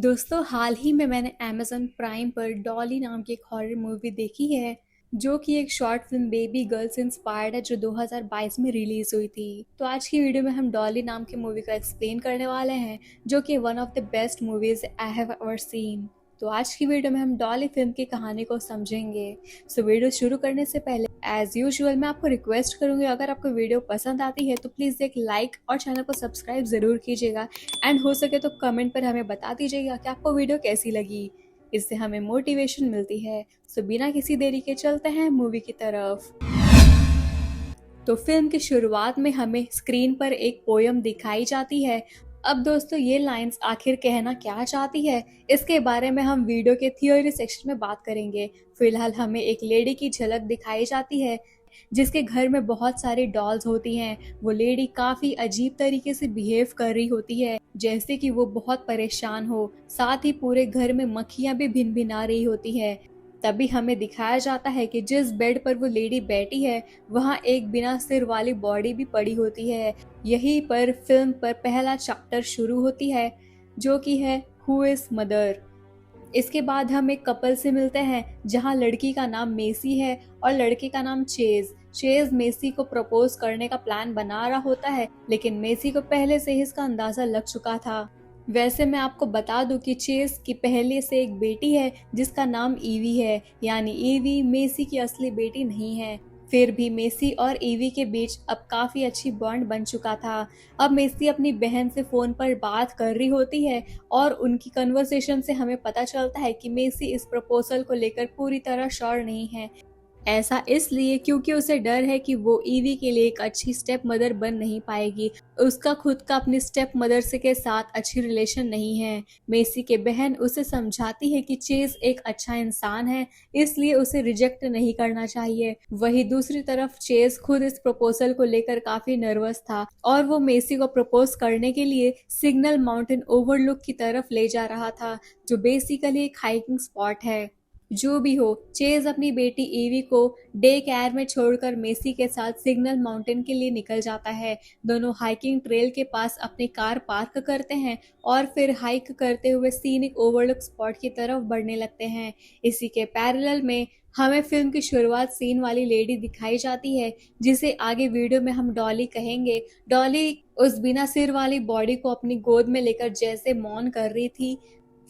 दोस्तों हाल ही में मैंने अमेज़न प्राइम पर डॉली नाम की एक हॉरर मूवी देखी है जो कि एक शॉर्ट फिल्म बेबी गर्ल से इंस्पायर्ड है जो 2022 में रिलीज हुई थी। तो आज की वीडियो में हम डॉली नाम की मूवी का एक्सप्लेन करने वाले हैं जो कि one of the best movies I have ever seen. तो आज की वीडियो में हम डॉली फिल्म की कहानी को समझेंगे। सो वीडियो शुरू करने से पहले एज यूजुअल मैं आपको रिक्वेस्ट करूंगी, अगर आपको वीडियो पसंद आती है तो प्लीज़ एक लाइक और चैनल को सब्सक्राइब ज़रूर कीजिएगा एंड हो सके तो कमेंट पर हमें बता दीजिएगा कि आपको वीडियो कैसी लगी। इससे हमें मोटिवेशन मिलती है। सो बिना किसी देरी के चलते हैं मूवी की तरफ। तो फिल्म की शुरुआत में हमें स्क्रीन पर एक पोयम दिखाई जाती है। अब दोस्तों ये लाइंस आखिर कहना क्या चाहती है, इसके बारे में हम वीडियो के थियोरी सेक्शन में बात करेंगे। फिलहाल हमें एक लेडी की झलक दिखाई जाती है जिसके घर में बहुत सारी डॉल्स होती हैं। वो लेडी काफी अजीब तरीके से बिहेव कर रही होती है, जैसे कि वो बहुत परेशान हो। साथ ही पूरे घर में मक्खियां भी भिन भिना रही होती है। तभी हमें दिखाया जाता है कि जिस बेड पर वो लेडी बैठी है वहाँ एक बिना सिर वाली बॉडी भी पड़ी होती है। यहीं पर फिल्म पर पहला चैप्टर शुरू होती है जो कि है हु इज मदर। इसके बाद हम एक कपल से मिलते हैं जहां लड़की का नाम मेसी है और लड़के का नाम चेज। चेज मेसी को प्रपोज करने का प्लान बना रहा होता है, लेकिन मेसी को पहले से ही इसका अंदाजा लग चुका था। वैसे मैं आपको बता दूं कि चेज की पहले से एक बेटी है जिसका नाम ईवी है, यानी ईवी मेसी की असली बेटी नहीं है। फिर भी मेसी और ईवी के बीच अब काफी अच्छी बॉन्ड बन चुका था। अब मेसी अपनी बहन से फोन पर बात कर रही होती है और उनकी कन्वर्सेशन से हमें पता चलता है कि मेसी इस प्रपोजल को लेकर पूरी तरह श्योर नहीं है। ऐसा इसलिए क्योंकि उसे डर है कि वो ईवी के लिए एक अच्छी स्टेप मदर बन नहीं पाएगी। उसका खुद का अपनी स्टेप मदर से के साथ अच्छी रिलेशन नहीं है। मेसी के बहन उसे समझाती है कि चेज एक अच्छा इंसान है, इसलिए उसे रिजेक्ट नहीं करना चाहिए। वही दूसरी तरफ चेज खुद इस प्रपोजल को लेकर काफी नर्वस था और वो मेसी को प्रपोज करने के लिए सिग्नल माउंटेन ओवरलुक की तरफ ले जा रहा था, जो बेसिकली एक हाइकिंग स्पॉट है। जो भी हो, चेज अपनी बेटी ईवी को डे केयर में छोड़कर मेसी के साथ सिग्नल माउंटेन के लिए निकल जाता है। दोनों हाइकिंग ट्रेल के पास अपनी कार पार्क करते हैं और फिर हाइक करते हुए सीनिक ओवरलुक स्पॉट की तरफ बढ़ने लगते हैं। इसी के पैरेलल में हमें फिल्म की शुरुआत सीन वाली लेडी दिखाई जाती है जिसे आगे वीडियो में हम डॉली कहेंगे। डॉली उस बिना सिर वाली बॉडी को अपनी गोद में लेकर जैसे मौन कर रही थी,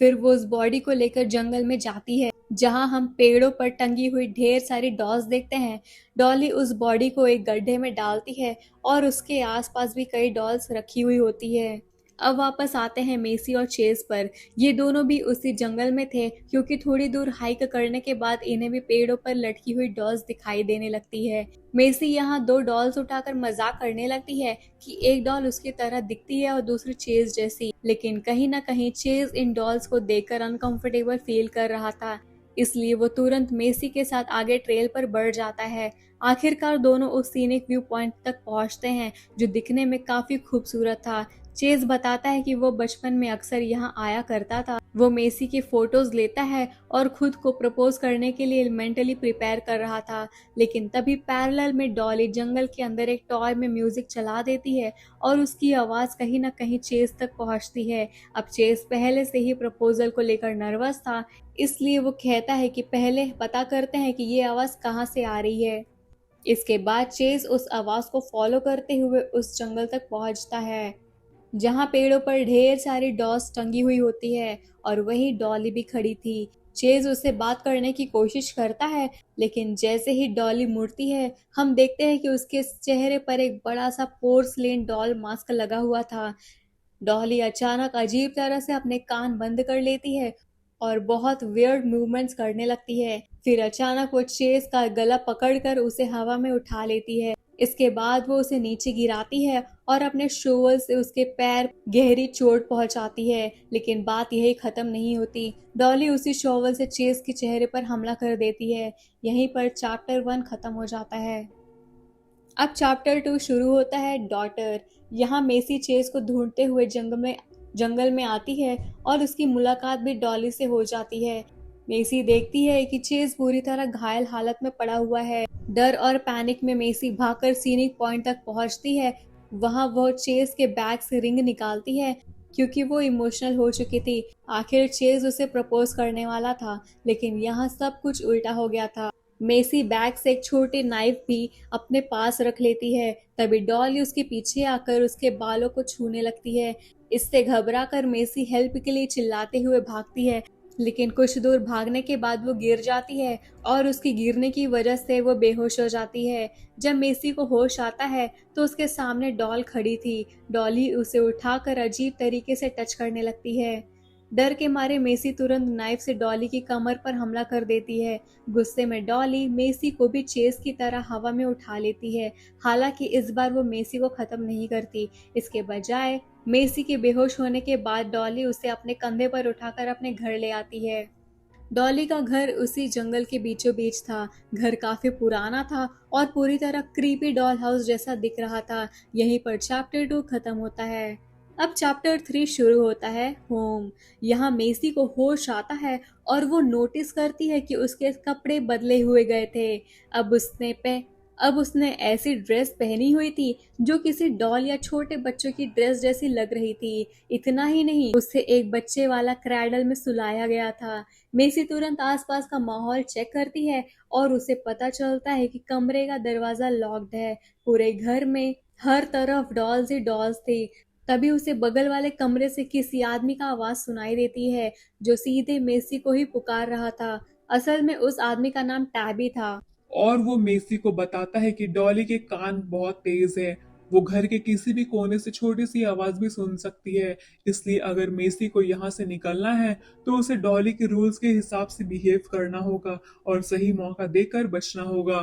फिर वो उस बॉडी को लेकर जंगल में जाती है जहां हम पेड़ों पर टंगी हुई ढेर सारी डॉल्स देखते हैं। डॉली उस बॉडी को एक गड्ढे में डालती है और उसके आसपास भी कई डॉल्स रखी हुई होती है। अब वापस आते हैं मेसी और चेज पर। ये दोनों भी उसी जंगल में थे क्योंकि थोड़ी दूर हाइक करने के बाद इन्हें भी पेड़ों पर लटकी हुई डॉल्स दिखाई देने लगती है। मेसी यहाँ दो डॉल्स उठाकर मजाक करने लगती है कि एक डॉल उसकी तरह दिखती है और दूसरी चेज जैसी, लेकिन कहीं ना कहीं चेज इन डॉल्स को देखकर अनकंफर्टेबल फील कर रहा था, इसलिए वो तुरंत मेसी के साथ आगे ट्रेल पर बढ़ जाता है। आखिरकार दोनों उस सीनिक व्यू पॉइंट तक पहुंचते हैं जो दिखने में काफी खूबसूरत था। चेज बताता है कि वो बचपन में अक्सर यहाँ आया करता था। वो मेसी की फोटोज लेता है और खुद को प्रपोज करने के लिए मेंटली प्रिपेयर कर रहा था, लेकिन तभी पैरेलल में डॉली जंगल के अंदर एक टॉय में म्यूजिक चला देती है और उसकी आवाज कहीं ना कहीं चेज तक पहुंचती है। अब चेज पहले से ही प्रपोजल को लेकर नर्वस था, इसलिए वो कहता है कि पहले पता करते हैं कि ये आवाज कहाँ से आ रही है। इसके बाद चेज उस आवाज को फॉलो करते हुए उस जंगल तक पहुंचता है जहां पेड़ों पर ढेर सारी डॉल्स टंगी हुई होती है और वही डॉली भी खड़ी थी। चेज उससे बात करने की कोशिश करता है, लेकिन जैसे ही डॉली मुड़ती है हम देखते हैं कि उसके चेहरे पर एक बड़ा सा पोर्सलेन डॉल मास्क लगा हुआ था। डॉली अचानक अजीब तरह से अपने कान बंद कर लेती है और बहुत वियर्ड मूवमेंट्स करने लगती है। फिर अचानक वो चेज का गला पकड़कर उसे हवा में उठा लेती है। इसके बाद वो उसे नीचे गिराती है और अपने शोवल से उसके पैर गहरी चोट पहुंचाती है, लेकिन बात यही खत्म नहीं होती। डॉली उसी शोवल से चेज के चेहरे पर हमला कर देती है। यहीं पर चैप्टर 1 खत्म हो जाता है। अब चैप्टर 2 शुरू होता है, डॉटर। यहाँ मेसी चेज को ढूंढते हुए जंगल में आती है और उसकी मुलाकात भी डॉली से हो जाती है। मेसी देखती है कि चेज पूरी तरह घायल हालत में पड़ा हुआ है। डर और पैनिक में मेसी भागकर सीनिक पॉइंट तक पहुंचती है। वहां वह चेज के बैग से रिंग निकालती है क्योंकि वो इमोशनल हो चुकी थी। आखिर चेज उसे प्रपोज करने वाला था, लेकिन यहाँ सब कुछ उल्टा हो गया था। मेसी बैग से एक छोटी नाइफ भी अपने पास रख लेती है। तभी डॉली उसके पीछे आकर उसके बालों को छूने लगती है। इससे घबरा कर मेसी हेल्प के लिए चिल्लाते हुए भागती है, लेकिन कुछ दूर भागने के बाद वो गिर जाती है और उसकी गिरने की वजह से वो बेहोश हो जाती है। जब मेसी को होश आता है तो उसके सामने डॉल खड़ी थी। डॉली उसे उठाकर अजीब तरीके से टच करने लगती है। डर के मारे मेसी तुरंत नाइफ से डॉली की कमर पर हमला कर देती है। गुस्से में डॉली मेसी को भी चेस की तरह हवा में उठा लेती है। हालांकि इस बार वो मेसी को खत्म नहीं करती। इसके बजाय मेसी के बेहोश होने के बाद डॉली उसे अपने कंधे पर उठाकर अपने घर ले आती है। डॉली का घर उसी जंगल के बीचों बीच था। घर काफी पुराना था और पूरी तरह क्रीपी डॉल हाउस जैसा दिख रहा था। यहीं पर चैप्टर 2 खत्म होता है। अब चैप्टर 3 शुरू होता है, होम। यहाँ मेसी को होश आता है और वो नोटिस करती है कि उसके कपड़े बदले हुए गए थे। अब उसने पे अब उसने ऐसी ड्रेस पहनी हुई थी जो किसी डॉल या छोटे बच्चों की ड्रेस जैसी लग रही थी। इतना ही नहीं, उसे एक बच्चे वाला क्रैडल में सुलाया गया था। मेसी तुरंत आसपास का माहौल चेक करती है और उसे पता चलता है कि कमरे का दरवाजा लॉक्ड है। पूरे घर में हर तरफ डॉल्स ही डॉल्स थी। तभी उसे बगल वाले कमरे से किसी आदमी का आवाज सुनाई देती है, जो सीधे मेसी को ही पुकार रहा था। असल में उस आदमी का नाम टैबी था। और वो मेसी को बताता है कि डॉली के कान बहुत तेज है। वो घर के किसी भी कोने से छोटी सी आवाज भी सुन सकती है। इसलिए अगर मेसी को यहाँ से निकलना है तो उसे डॉली के रूल्स के हिसाब से बिहेव करना होगा और सही मौका देकर बचना होगा।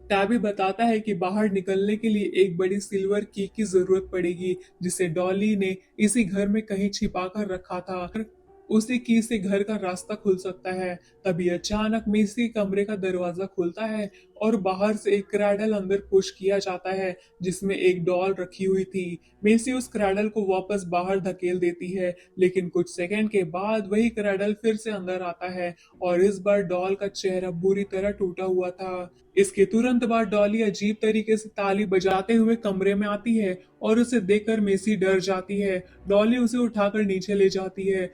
टैबी बताता है कि बाहर निकलने के लिए एक बड़ी सिल्वर की जरूरत पड़ेगी, जिसे डॉली ने इसी घर में कहीं छिपा कर रखा था। उसी की से घर का रास्ता खुल सकता है। तभी अचानक मेसी के कमरे का दरवाजा खुलता है और बाहर से एक क्रैडल अंदर पुश किया जाता है, जिसमें एक डॉल रखी हुई थी। मेसी उस क्रैडल को वापस बाहर धकेल देती है, लेकिन कुछ सेकंड के बाद वही क्रैडल फिर से अंदर आता है और इस बार डॉल का चेहरा बुरी तरह टूटा हुआ था। इसके तुरंत बाद डॉली अजीब तरीके से ताली बजाते हुए कमरे में आती है और उसे देखकर मेसी डर जाती है। डॉली उसे उठाकर नीचे ले जाती है,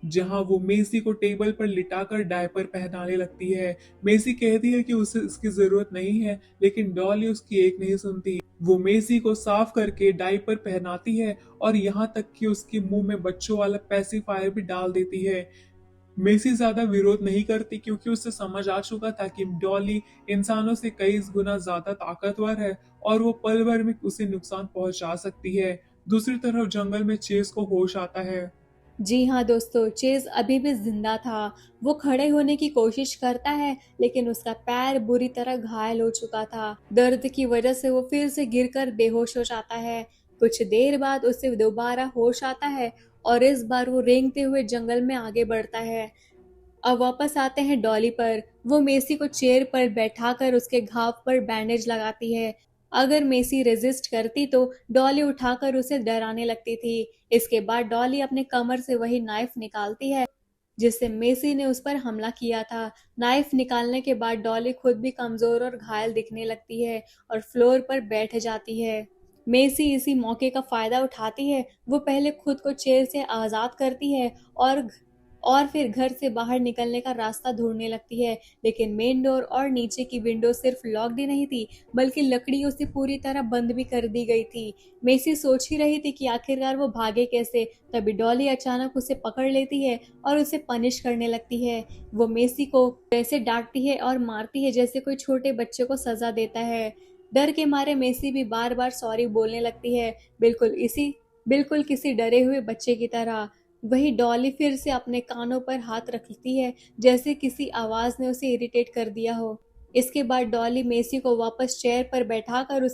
जहां वो मेसी को टेबल पर लिटाकर डायपर पहनाने लगती है। मेसी कहती है कि उसे इसकी जरूरत नहीं है, लेकिन डॉली उसकी एक नहीं सुनती। वो मेसी को साफ करके डायपर पहनाती है और यहाँ तक कि उसके मुंह में बच्चों वाला पेसिफायर भी डाल देती है। मेसी ज्यादा विरोध नहीं करती, क्योंकि उसे समझ आ चुका था कि डॉली इंसानों से कई गुना ज्यादा ताकतवर है और वो पल भर में उसे नुकसान पहुंचा सकती है। दूसरी तरफ जंगल में चेस को होश आता है। जी हाँ दोस्तों, चेज अभी भी जिंदा था। वो खड़े होने की कोशिश करता है, लेकिन उसका पैर बुरी तरह घायल हो चुका था। दर्द की वजह से वो फिर से गिरकर बेहोश हो जाता है। कुछ देर बाद उसे दोबारा होश आता है और इस बार वो रेंगते हुए जंगल में आगे बढ़ता है। अब वापस आते हैं डॉली पर। वो मेसी को चेयर पर बैठाकर उसके घाव पर बैंडेज लगाती है। अगर मेसी रेजिस्ट करती तो डॉली उठाकर उसे डराने लगती थी। इसके बाद डॉली अपने कमर से वही नाइफ निकालती है जिससे मेसी ने उस पर हमला किया था। नाइफ निकालने के बाद डॉली खुद भी कमजोर और घायल दिखने लगती है और फ्लोर पर बैठ जाती है। मेसी इसी मौके का फायदा उठाती है। वो पहले खुद को चेयर से आजाद करती है और फिर घर से बाहर निकलने का रास्ता ढूंढने लगती है, लेकिन मेन डोर और नीचे की विंडो सिर्फ लॉक्ड ही नहीं थी, बल्कि लकड़ियों से पूरी तरह बंद भी कर दी गई थी। मेसी सोच ही रही थी कि आखिरकार वो भागे कैसे, तभी डॉली अचानक उसे पकड़ लेती है और उसे पनिश करने लगती है। वो मेसी को वैसे डांटती है और मारती है जैसे कोई छोटे बच्चे को सजा देता है। डर के मारे मेसी भी बार बार सॉरी बोलने लगती है, बिल्कुल किसी डरे हुए बच्चे की तरह। वही डॉली फिर से अपने कानों पर हाथ रखती है, जैसे किसी आवाज ने उसे इरिटेट कर दिया हो। इसके बाद डॉली मेसी को वापस चेयर पर बैठाकर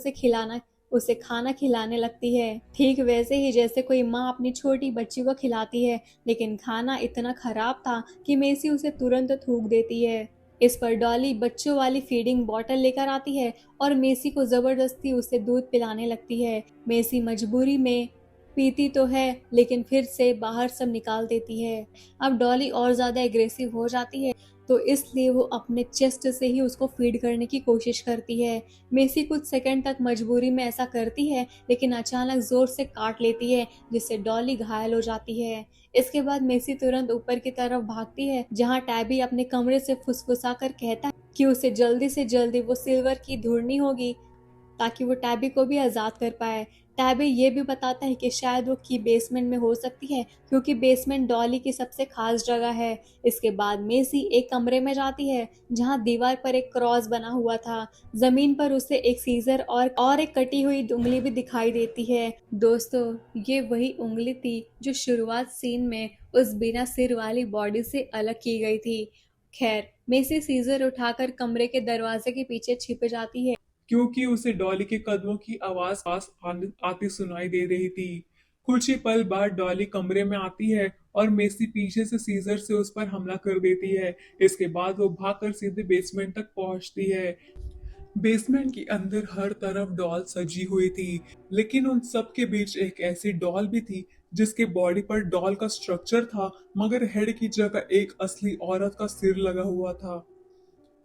उसे खाना खिलाने लगती है, ठीक वैसे ही जैसे कोई माँ अपनी छोटी बच्ची को खिलाती है। लेकिन खाना इतना खराब था कि मेसी उसे तुरंत थूक देती है। इस पर डॉली बच्चों वाली फीडिंग बॉटल लेकर आती है और मेसी को जबरदस्ती उसे दूध पिलाने लगती है। मेसी मजबूरी में पीती तो है लेकिन फिर से बाहर सब निकाल देती है। अब डॉली और ज्यादा एग्रेसिव हो जाती है तो इसलिए वो अपने चेस्ट से ही उसको फीड करने की कोशिश करती है। मेसी कुछ सेकंड तक मजबूरी में ऐसा करती है लेकिन अचानक जोर से काट लेती है जिससे डॉली घायल हो जाती है। इसके बाद मेसी तुरंत ऊपर की तरफ भागती है जहां टैबी अपने कमरे से फुसफुसा कर कहता है कि उसे जल्दी से जल्दी वो सिल्वर की ढूंढनी होगी ताकि वो टैबी को भी आज़ाद कर पाए। टैबी ये भी बताता है कि शायद वो की बेसमेंट में हो सकती है क्योंकि बेसमेंट डॉली की सबसे खास जगह है। इसके बाद मेसी एक कमरे में जाती है जहां दीवार पर एक क्रॉस बना हुआ था। जमीन पर उसे एक सीजर और एक कटी हुई उंगली भी दिखाई देती है। दोस्तों, ये वही उंगली थी जो शुरुआत सीन में उस बिना सिर वाली बॉडी से अलग की गई थी। खैर, मेसी सीजर उठाकर कमरे के दरवाजे के पीछे छिप जाती है क्योंकि उसे डॉली के कदमों की आवाज पास आती सुनाई दे रही थी। कुछ ही पल बाद डॉली कमरे में आती है और मेसी पीछे से सीजर से उस पर हमला कर देती है। इसके बाद वो भागकर सीधे बेसमेंट तक पहुंचती है। बेसमेंट के अंदर हर तरफ डॉल सजी हुई थी, लेकिन उन सब के बीच एक ऐसी डॉल भी थी जिसके बॉडी पर डॉल का स्ट्रक्चर था, मगर हेड की जगह एक असली औरत का सिर लगा हुआ था।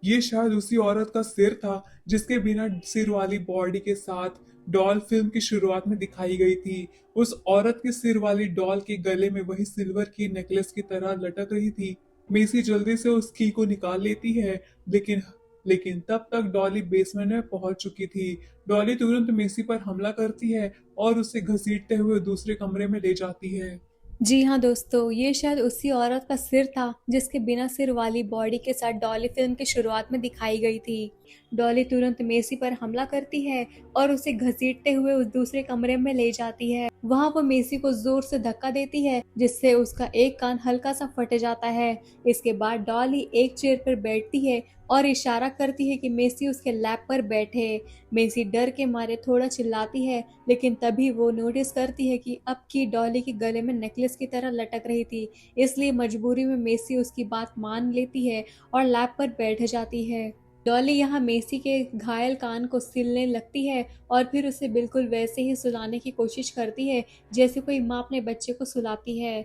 ये शायद उसी औरत का सिर था जिसके बिना सिर वाली बॉडी के साथ डॉल फिल्म की शुरुआत में दिखाई गई थी। उस औरत के सिर वाली डॉल के गले में वही सिल्वर की नेकलेस की तरह लटक रही थी। मेसी जल्दी से उस की को निकाल लेती है, लेकिन लेकिन तब तक डॉली बेसमेंट में पहुंच चुकी थी। डॉली तुरंत मेसी पर हमला करती है और उसे घसीटते हुए दूसरे कमरे में ले जाती है। जी हाँ दोस्तों, ये शायद उसी औरत का सिर था जिसके बिना सिर वाली बॉडी के साथ डॉली फिल्म की शुरुआत में दिखाई गई थी। डॉली तुरंत मेसी पर हमला करती है और उसे घसीटते हुए उस दूसरे कमरे में ले जाती है। वहाँ वो मेसी को जोर से धक्का देती है जिससे उसका एक कान हल्का सा फट जाता है। इसके बाद डॉली एक चेयर पर बैठती है और इशारा करती है कि मेसी उसके लैप पर बैठे। मेसी डर के मारे थोड़ा चिल्लाती है लेकिन तभी वो नोटिस करती है कि अब की डॉली के गले में नेकलेस की तरह लटक रही थी। इसलिए मजबूरी में मेसी उसकी बात मान लेती है और लैप पर बैठ जाती है। डॉली यहाँ मेसी के घायल कान को सिलने लगती है और फिर उसे बिल्कुल वैसे ही सुलाने की कोशिश करती है जैसे कोई माँ अपने बच्चे को सुलाती है।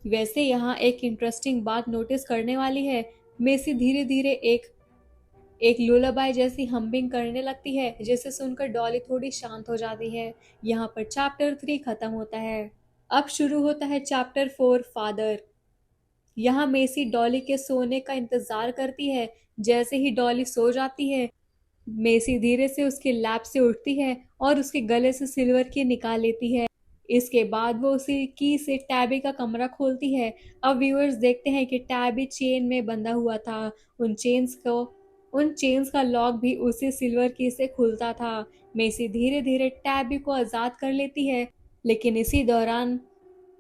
वैसे यहाँ एक इंटरेस्टिंग बात नोटिस करने वाली है। मेसी धीरे धीरे एक एक लुलाबाई जैसी हम्बिंग करने लगती है जिसे सुनकर डॉली थोड़ी शांत हो जाती है। यहाँ पर चैप्टर 3 खत्म होता है। अब शुरू होता है चैप्टर 4 फादर। यहाँ मेसी डॉली के सोने का इंतजार करती है। जैसे ही डॉली सो जाती है, मेसी धीरे से उसके लैप से उठती है और उसके गले से सिल्वर की निकाल लेती है। इसके बाद वो उसी की से टैबी का कमरा खोलती है। अब व्यूअर्स देखते हैं कि टैबी चेन में बंधा हुआ था। उन चेन्स को उन चेन्स का लॉक भी उसी सिल्वर की से खुलता था। मेसी धीरे धीरे टैबी को आजाद कर लेती है लेकिन इसी दौरान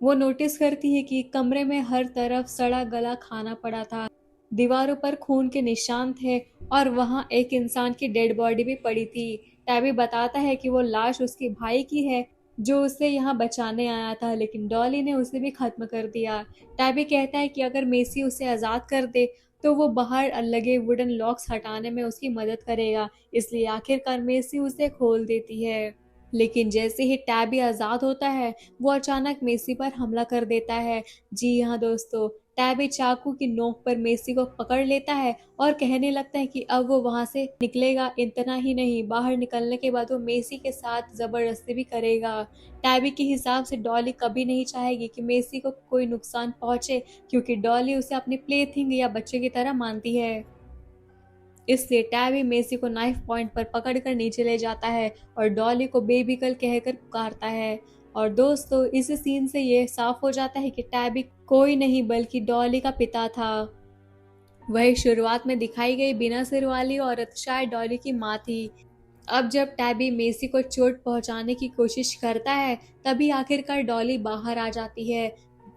वो नोटिस करती है कि कमरे में हर तरफ सड़ा गला खाना पड़ा था। दीवारों पर खून के निशान थे और वहां एक इंसान की डेड बॉडी भी पड़ी थी। टैबी बताता है कि वो लाश उसके भाई की है जो उसे यहाँ बचाने आया था, लेकिन डॉली ने उसे भी खत्म कर दिया। टैबी कहता है कि अगर मेसी उसे आजाद कर दे तो वो बाहर लगे वुडन लॉक्स हटाने में उसकी मदद करेगा। इसलिए आखिरकार मेसी उसे खोल देती है। लेकिन जैसे ही टैबी आजाद होता है, वो अचानक मेसी पर हमला कर देता है। जी हाँ दोस्तों, टैबी चाकू की नोक पर मेसी को पकड़ लेता है और कहने लगता है कि अब वो वहां से निकलेगा। इतना ही नहीं, बाहर निकलने के बाद वो मेसी के साथ जबरदस्ती भी करेगा। टैबी के हिसाब से डॉली कभी नहीं चाहेगी कि मेसी को कोई नुकसान पहुंचे क्योंकि डॉली उसे अपनी प्लेथिंग या बच्चे की तरह मानती है। इसलिए टैबी मेसी को नाइफ पॉइंट पर पकड़कर नीचे ले जाता है और डॉली को बेबी गर्ल कहकर पुकारता है। और दोस्तों, इस सीन से ये साफ हो जाता है कि टैबी कोई नहीं बल्कि डॉली का पिता था। वही शुरुआत में दिखाई गई बिना सिर वाली औरत शायद डॉली की माँ थी। अब जब टैबी मेसी को चोट पहुंचाने की कोशिश करता है, तभी आखिरकार डॉली बाहर आ जाती है।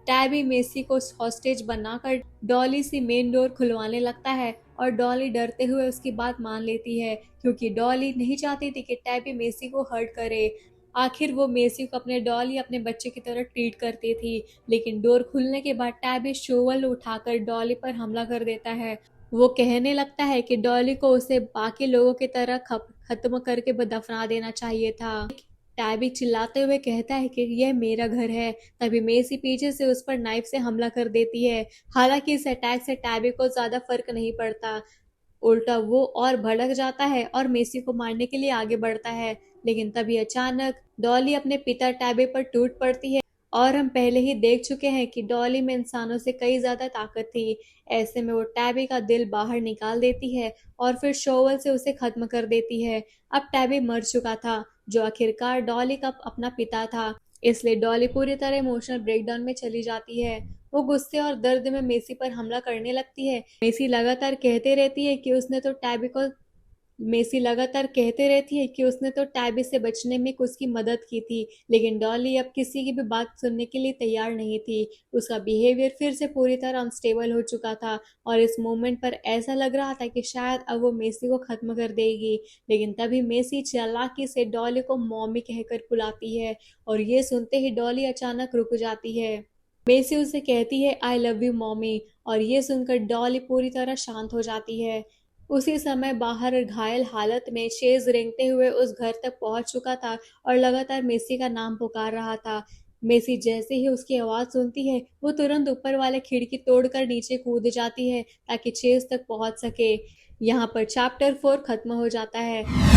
टैबी मेसी को हॉस्टेज बनाकर डॉली से मेन डोर खुलवाने लगता है और डॉली डरते हुए उसकी बात मान लेती है क्योंकि डॉली नहीं चाहती थी कि टैबी मेसी को हर्ट करे। आखिर वो मेसी को अपने डॉली अपने बच्चे की तरह ट्रीट करती थी। लेकिन डोर खुलने के बाद टैबी शोवल उठाकर डॉली पर हमला कर देता है। वो कहने लगता है कि डॉली को उसे बाकी लोगों की तरह खत्म करके दफना देना चाहिए था। टैबी चिल्लाते हुए कहता है कि यह मेरा घर है। तभी मेसी पीछे से उस पर नाइफ से हमला कर देती है। हालांकि इस अटैक से टैबी को ज्यादा फर्क नहीं पड़ता, उल्टा वो और भड़क जाता है और मेसी को मारने के लिए आगे बढ़ता है। लेकिन तभी अचानक डॉली अपने पिता टैबे पर टूट पड़ती है, और हम पहले ही देख चुके हैं कि डॉली में इंसानों से कई ज्यादा ताकत थी। ऐसे में वो टैबी का दिल बाहर निकाल देती है और फिर शोवल से उसे खत्म कर देती है। अब टैबी मर चुका था, जो आखिरकार डॉली का अपना पिता था। इसलिए डॉली पूरी तरह इमोशनल ब्रेकडाउन में चली जाती है। वो गुस्से और दर्द में मेसी पर हमला करने लगती है। मेसी लगातार कहते रहती है कि उसने तो टैबी से बचने में उसकी मदद की थी, लेकिन डॉली अब किसी की भी बात सुनने के लिए तैयार नहीं थी। उसका बिहेवियर फिर से पूरी तरह अनस्टेबल हो चुका था और इस मोमेंट पर ऐसा लग रहा था कि शायद अब वो मेसी को खत्म कर देगी। लेकिन तभी मेसी चालाकी से डॉली को मॉमी कहकर बुलाती है, और ये सुनते ही डॉली अचानक रुक जाती है। मेसी उसे कहती है आई लव यू मॉमी, और ये सुनकर डॉली पूरी तरह शांत हो जाती है। उसी समय बाहर घायल हालत में शेज रेंगते हुए उस घर तक पहुंच चुका था और लगातार मेसी का नाम पुकार रहा था। मेसी जैसे ही उसकी आवाज सुनती है, वो तुरंत ऊपर वाले खिड़की तोड़कर नीचे कूद जाती है ताकि चेज तक पहुंच सके। यहाँ पर चैप्टर 4 खत्म हो जाता है।